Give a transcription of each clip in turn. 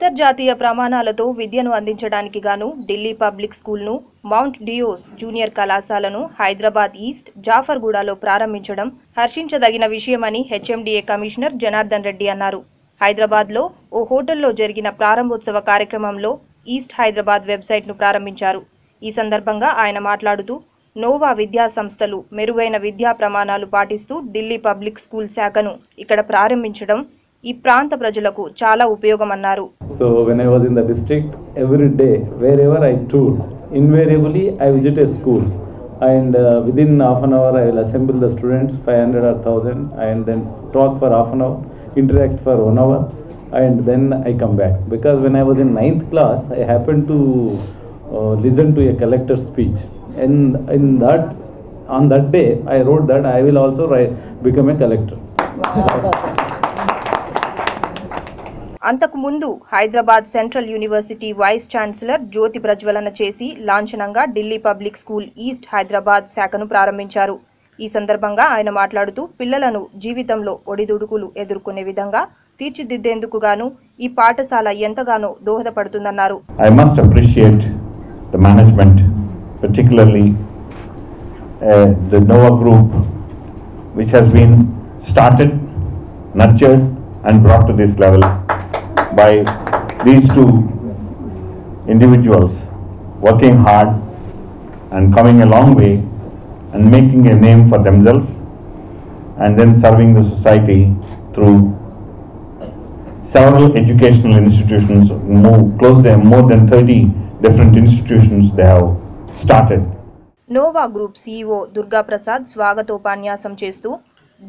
అంతర్జాతీయ ప్రమాణాలతో విద్యను అందించడానికి గాను ఢిల్లీ పబ్లిక్ స్కూల్ను మౌంట్ డియోస్ జూనియర్ కళాశాలను హైదరాబాద్ ఈస్ట్ జాఫర్గూడలో ప్రారంభించడం హర్షించదగిన విషయమని హెచ్ఎండిఏ కమిషనర్ జనార్దన్ రెడ్డి అన్నారు. హైదరాబాద్లో ఓ హోటల్లో జరిగిన ప్రారంభోత్సవ కార్యక్రమంలో ఈస్ట్ హైదరాబాద్ వెబ్సైట్ను ప్రారంభించారు. ఈ సందర్భంగా ఆయన మాట్లాడుతూ నోవా విద్యా సంస్థలు మెరుగైన విద్యా ప్రమాణాలు పాటిస్తూ ఢిల్లీ పబ్లిక్ స్కూల్ శాఖను ఇక్కడ ప్రారంభించడం ఈ ప్రాంత ప్రజలకు చాలా ఉపయోగమన్నారు. So when I was in the district, every day wherever I toured, invariably I visit a school and within half an hour I will assemble the students, 500 or 1000, and then talk for half an hour, interact for 1 hour, and then I come back. Because when I was in 9th class, I happened to listen to a collector's speech, and on that day I wrote that I will also become a collector. అంతకు ముందు Hyderabad central university vice chancellor జ్యోతి ప్రజ్వలన చేసి లాంఛనంగా Delhi public school east Hyderabad శాఖను ప్రారంభించారు. ఈ సందర్భంగా ఆయన మాట్లాడుతూ పిల్లలను జీవితంలో ఒడిదుడుకులు ఎదుర్కొనే విధంగా తీర్చిదిద్దేందుకు గాను ఈ పాఠశాల ఎంతగానో దోహదపడుతుందన్నారు. I must appreciate the management, particularly the Nova Group, which has been started, nurtured and brought to this level by these two individuals working hard and coming a long way and making a name for themselves and then serving the society through several educational institutions. More than 30 different institutions they have started. Nova Group CEO Durga Prasad స్వాగతోపన్యాసం చేస్తూ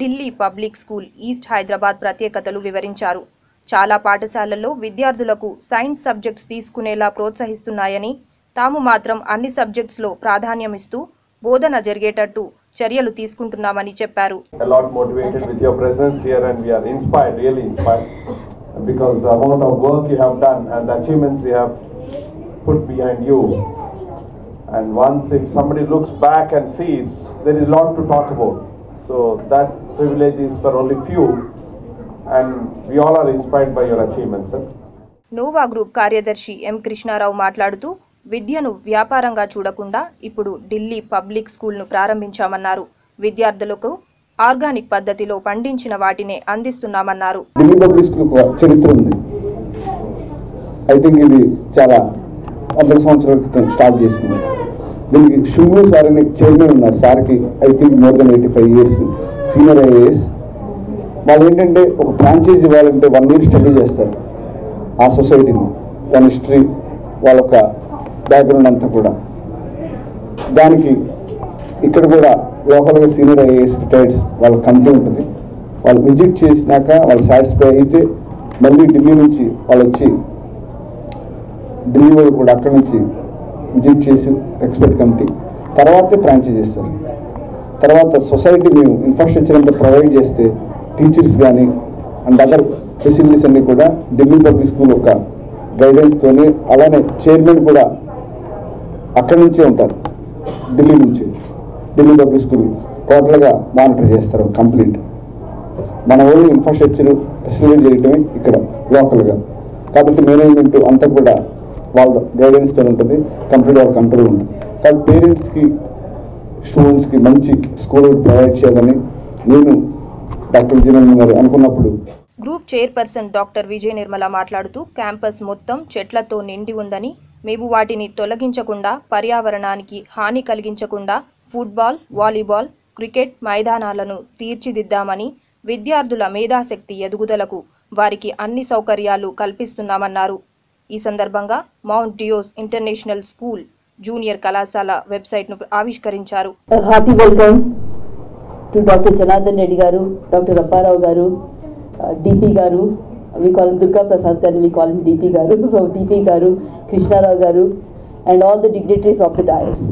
Delhi public school east Hyderabad ప్రత్యేకతలు వివరించారు. చాలా పాఠశాలల్లో విద్యార్థులకు science subjects తీసుకునేలా ప్రోత్సహిస్తున్నాయని, తాము మాత్రం అన్ని సబ్జెక్ట్స్లో ప్రాధాన్యమిస్తూ బోధన జరిగేటట్టు చర్యలు తీసుకుంటున్నామని చెప్పారు. A lot motivated with your presence here and we are inspired, really inspired, because the amount of work you have done and the achievements you have put behind you. And once if somebody looks back and sees, there is a lot to talk about. So that privilege is for only few, and we all are inspired by your achievements. Nova group కార్యదర్శి M Krishnarao మాట్లాడుతూ విద్యను వ్యాపారంగా చూడకుండా ఇప్పుడు Delhi public స్కూల్ను ప్రారంభించామన్నారు. విద్యార్థులకు organic పద్ధతిలో పండించిన వాటినే అందిస్తున్నామన్నారు. ఢిల్లీ పబ్లిక్ స్కూల్ చరిత్ర ఉంది. ఐ థింక్ ఇది చాలా 100 సంవత్సరాల క్రితం స్టార్ట్ చేసింది. దీనికి షుంగు సార్ అనే చైర్మన్ ఉన్నారు. సార్కి I think more than 85 years senior IAS. వాళ్ళు ఏంటంటే ఒక ఫ్రాంచైజ్ ఇవ్వాలంటే 1 year స్టడీ చేస్తారు ఆ సొసైటీని, దాని హిస్టరీ, వాళ్ళ యొక్క బ్యాక్గ్రౌండ్ అంతా కూడా. దానికి ఇక్కడ కూడా లోకల్గా సీనియర్ IAS రిటైర్డ్స్ వాళ్ళ కమిటీ ఉంటుంది. వాళ్ళు విజిట్ చేసినాక వాళ్ళు సాటిస్ఫై అయితే మళ్ళీ ఢిల్లీ నుంచి వాళ్ళు వచ్చి ఢిల్లీ వాళ్ళు కూడా అక్కడ నుంచి విజిట్ చేసి ఎక్స్పర్ట్ కమిటీ తర్వాతే ఫ్రాంచైజ్ చేస్తారు. తర్వాత సొసైటీ మేము ఇన్ఫ్రాస్ట్రక్చర్ అంతా ప్రొవైడ్ చేస్తే టీచర్స్ కానీ అండ్ అదర్ ఫెసిలిటీస్ అన్నీ కూడా ఢిల్లీ పబ్లిక్ స్కూల్ యొక్క గైడెన్స్తోనే, అలానే చైర్మన్ కూడా అక్కడి నుంచే ఉంటారు. ఢిల్లీ నుంచి ఢిల్లీ పబ్లిక్ స్కూల్ టోటల్గా మానిటర్ చేస్తారు కంప్లీట్. మన ఓన్లీ ఇన్ఫ్రాస్ట్రక్చర్ ఫెసిలిటీ చేయటమే ఇక్కడ లోకల్గా. కాబట్టి మేనేజ్మెంట్ అంతా కూడా వాళ్ళ గైడెన్స్తో ఉంటుంది, కంప్లీట్ వాళ్ళ కంట్రోల్ ఉంటుంది. కాబట్టి పేరెంట్స్కి స్టూడెంట్స్కి మంచి స్కూల్ ప్రొవైడ్ చేయాలని నేను డాక్టర్ విజయనిర్మల గారు అనుకున్నప్పుడు. Group chairperson doctor Vijaya Nirmala మాట్లాడుతూ క్యాంపస్ మొత్తం చెట్లతో నిండి ఉందని, మేము వాటిని తొలగించకుండా పర్యావరణానికి హాని కలిగించకుండా ఫుట్బాల్, వాలీబాల్, క్రికెట్ మైదానాలను తీర్చిదిద్దామని, విద్యార్థుల మేధాశక్తి ఎదుగుదలకు వారికి అన్ని సౌకర్యాలు కల్పిస్తున్నామన్నారు. ఈ సందర్భంగా mount DEOs international school junior కళాశాల వెబ్సైట్ను ఆవిష్కరించారు. Hearty welcome to doctor Janardhan Reddy గారు, డాక్టర్ అప్పారావు గారు, డిపి గారు, we call him Durga Prasad garu, we call him DP garu, so DP garu, Krishna Rao garu, and all the dignitaries of the dais.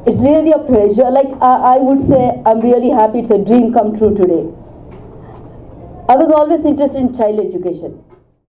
It's really a pleasure. Like I would say, I'm really happy. It's a dream come true today. I was always interested in child education.